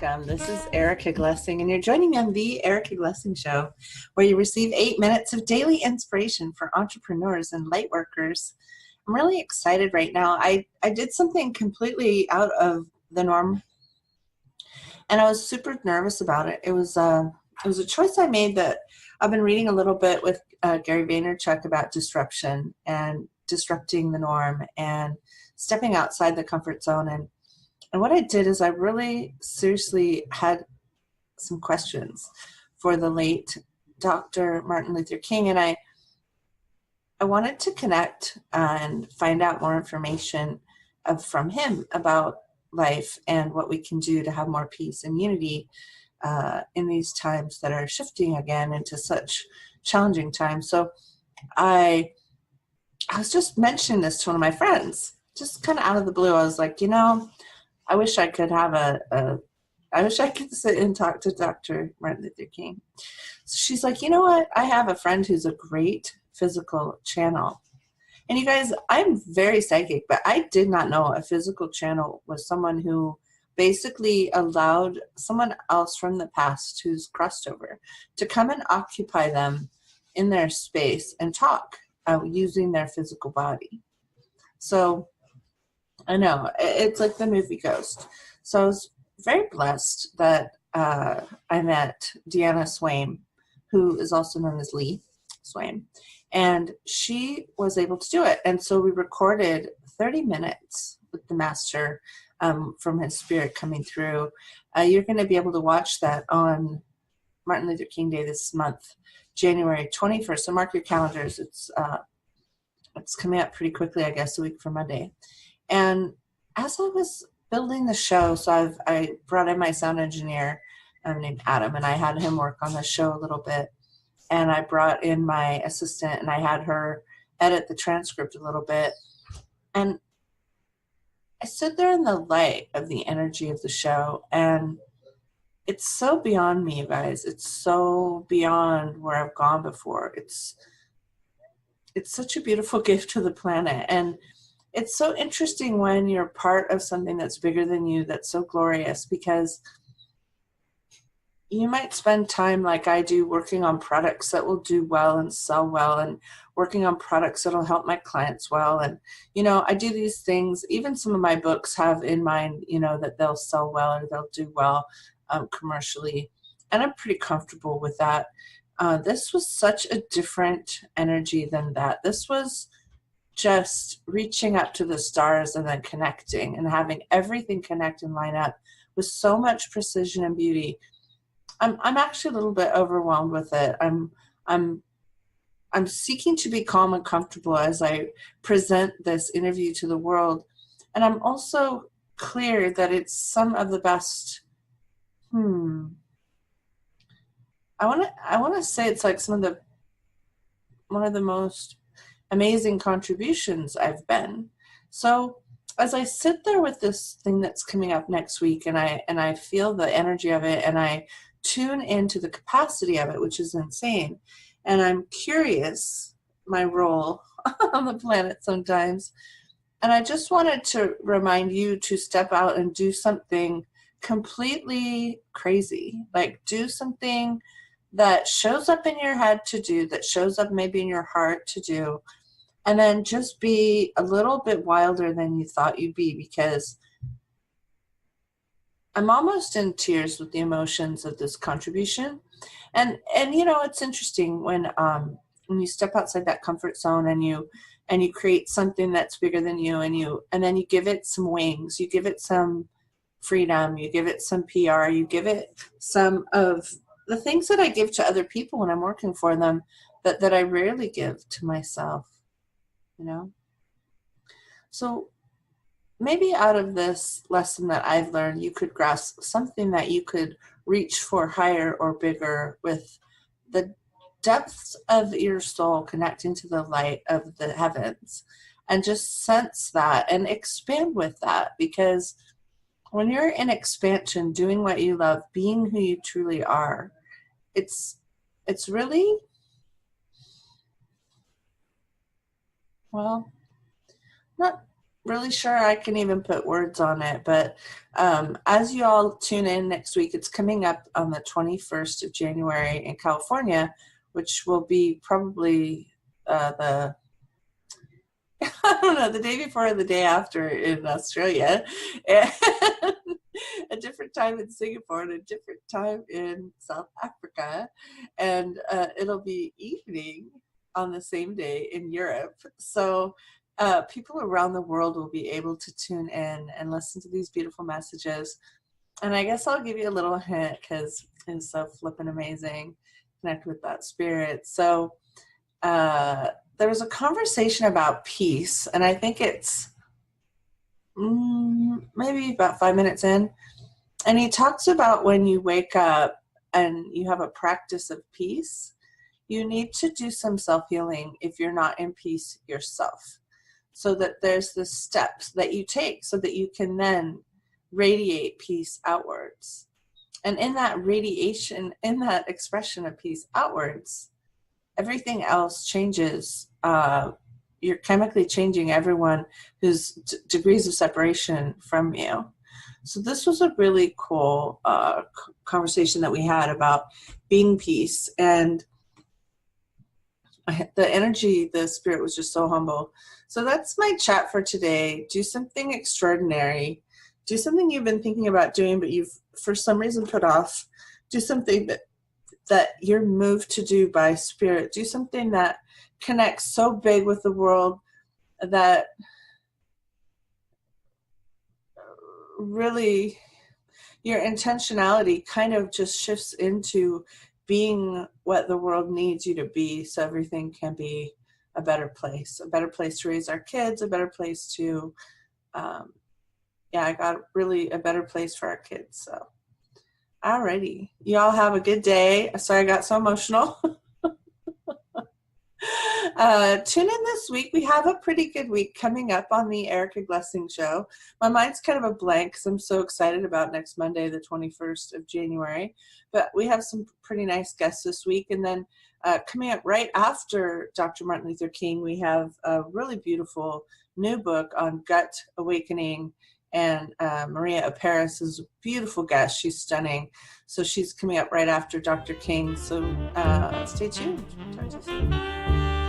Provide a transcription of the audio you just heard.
welcome. This is Erica Glessing, and you're joining me on the Erica Glessing Show, where you receive 8 minutes of daily inspiration for entrepreneurs and light workers. I'm really excited right now. I did something completely out of the norm, and I was super nervous about it. It was a choice I made that I've been reading a little bit with Gary Vaynerchuk about disruption and disrupting the norm and stepping outside the comfort zone. And what I did is I really seriously had some questions for the late Dr. Martin Luther King, and I wanted to connect and find out more information from him about life and what we can do to have more peace and unity in these times that are shifting again into such challenging times. So I was just mentioning this to one of my friends, just kind of out of the blue. I was like, I wish I could have I wish I could sit and talk to Dr. Martin Luther King. So she's like, you know what? I have a friend who's a great physical channel. And you guys, I'm very psychic, but I did not know a physical channel was someone who basically allowed someone else from the past who's crossed over to come and occupy them in their space and talk using their physical body. So I know, it's like the movie Ghost. So I was very blessed that I met Deanna Swain, who is also known as Lee Swain, and she was able to do it. And so we recorded 30 minutes with the master from his spirit coming through. You're going to be able to watch that on Martin Luther King Day this month, January 21st. So mark your calendars. It's coming up pretty quickly, I guess, a week from Monday. And as I was building the show, so I brought in my sound engineer named Adam, and I had him work on the show a little bit. And I brought in my assistant, and I had her edit the transcript a little bit. And I stood there in the light of the energy of the show, and it's so beyond me, you guys. It's so beyond where I've gone before. It's such a beautiful gift to the planet. And it's so interesting when you're part of something that's bigger than you, that's so glorious, because you might spend time like I do working on products that will do well and sell well, and working on products that'll help my clients well. And, I do these things. Even some of my books have in mind, that they'll sell well or they'll do well commercially. And I'm pretty comfortable with that. This was such a different energy than that. This was just reaching up to the stars and then connecting and having everything connect and line up with so much precision and beauty. I'm actually a little bit overwhelmed with it. I'm seeking to be calm and comfortable as I present this interview to the world. And I'm also clear that it's some of the best, I want to say it's like one of the most amazing contributions I've been. So as I sit there with this thing that's coming up next week, and I feel the energy of it, and I tune into the capacity of it, which is insane, and I'm curious my role on the planet sometimes, and I just wanted to remind you to step out and do something completely crazy, like do something that shows up in your head to do, that shows up maybe in your heart to do, and then just be a little bit wilder than you thought you'd be, because I'm almost in tears with the emotions of this contribution. And it's interesting when you step outside that comfort zone and you create something that's bigger than you, and then you give it some wings, you give it some freedom, you give it some PR, you give it some of the things that I give to other people when I'm working for them that I rarely give to myself. So maybe out of this lesson that I've learned, you could grasp something that you could reach for higher or bigger with the depths of your soul connecting to the light of the heavens, and just sense that and expand with that. Because when you're in expansion, doing what you love, being who you truly are, it's really, well, not really sure I can even put words on it, but as you all tune in next week, it's coming up on the 21st of January in California, which will be probably the I don't know, the day before or the day after in Australia, and a different time in Singapore and a different time in South Africa, and it'll be evening on the same day in Europe. So people around the world will be able to tune in and listen to these beautiful messages. And I guess I'll give you a little hint because it's so flippin' amazing. Connect with that spirit. So there was a conversation about peace, and I think it's maybe about 5 minutes in. And he talks about when you wake up and you have a practice of peace, you need to do some self-healing if you're not in peace yourself. So that there's the steps that you take so that you can then radiate peace outwards. And in that radiation, in that expression of peace outwards, everything else changes. You're chemically changing everyone who's degrees of separation from you. So this was a really cool conversation that we had about being peace. And the energy, the spirit was just so humble. So that's my chat for today. Do something extraordinary. Do something you've been thinking about doing, but you've for some reason put off. Do something that you're moved to do by spirit. Do something that connects so big with the world that really your intentionality kind of just shifts into being what the world needs you to be, so everything can be a better place to raise our kids, a better place to I got really a better place for our kids. So alrighty, y'all have a good day. Sorry I got so emotional. Tune in this week. We have a pretty good week coming up on the Erica Glessing Show. My mind's kind of a blank because I'm so excited about next Monday, the 21st of January. But we have some pretty nice guests this week. And then coming up right after Dr. Martin Luther King, we have a really beautiful new book on gut awakening. And Maria Paris is a beautiful guest. She's stunning. So she's coming up right after Dr. King. So stay tuned. Talk to you soon.